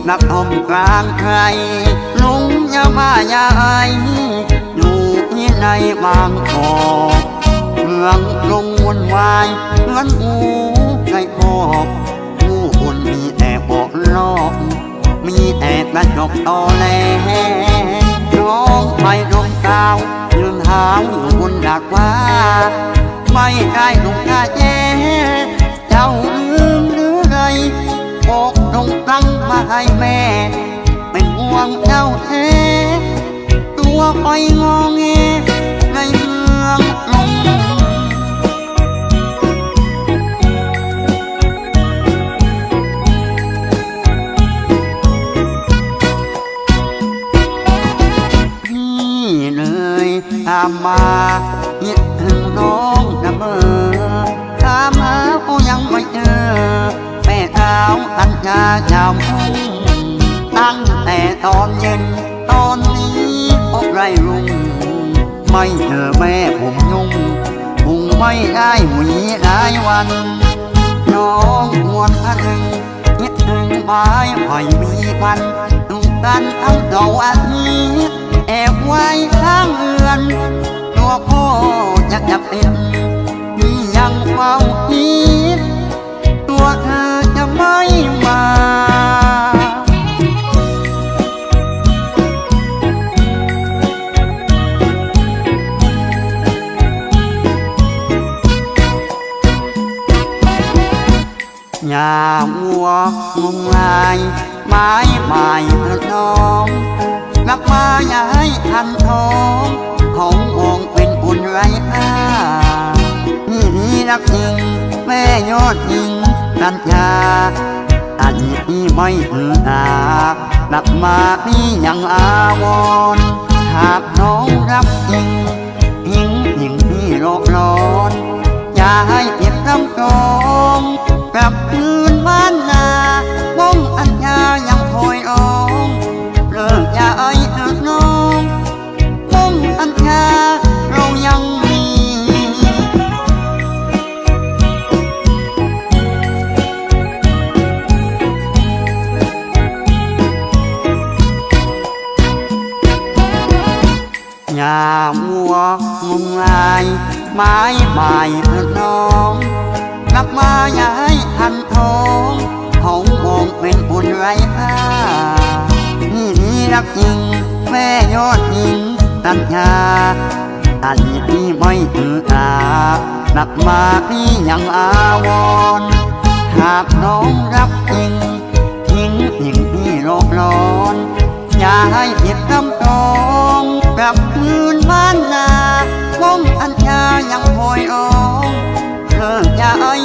นักท่อมกลางใครลุงยามาใหญ่อยู่ที่ในบางกอกเมืองลงวนวายเหมือนหูไก่พอกผู้คนมีแต่บอกลอกมีแต่กระจกตอแหลร้องไปดวงดาวยืนหาวอยู่บนดาดฟ้าไม่ได้ลงกาแย่เจ้าลืมหรือไรบอกตรงตั้งมาให้แม่เป็นห่วงเจ้าแท้ตัวไปงอแงในเมืองลงเลยตามมาคิดถึงน้องนะเมื่อตามหาก็ยังไม่เจอแม่สาวอัญญาชาวทุ่งตั้งแต่ตอนเย็นตอนนี้พบไรรุ่งไม่เจอแม่ผมยุ่งคงไม่ได้หวีหลายวันน้องหวนอันหนึ่งคิดถึงไม้ไผ่มีพันตุกกันทั้งเก่าอาทิตย์แอบไว้ข้างเรือนตัวพ่อจะจับติดมียังเฝ้าคิดตัวเธอจะไม่มายามวัวงมงายไม้ใหม่น้องกลับมาอย่าให้ทันท้องของมองเป็นบุญไรค่านี่รักจริงแม่ยอดจริงสัญญาอันนี้ไม่ถือตากลับมานี่ยังอาวรหากน้องรักจริงทิ้งสิ่งที่โลกร้อนอย่าให้เจ็บน้ำตองกลับคืนบ้านนาบ้องอัญญายังคอยร้องเลิกอย่าเอ่ยถึงน้องบ้องอัญญาเรายังมีอย่ามัวงมงายไม้ใหม่น้องกลับมาอย่าให้ทันท้องของมองเป็นบุญไรค่านี่รักจริงแม่ยอดหญิงสัญญาอันนี้ไม่ถือตากลับมาพี่ยังอาวรหากน้องรักจริงทิ้งสิ่งที่โลกร้อนอย่าให้ผิดคำตองกลับคืนบ้านนาบ้องอัญญายังคอยร้องเลิกอย่าเอ่ย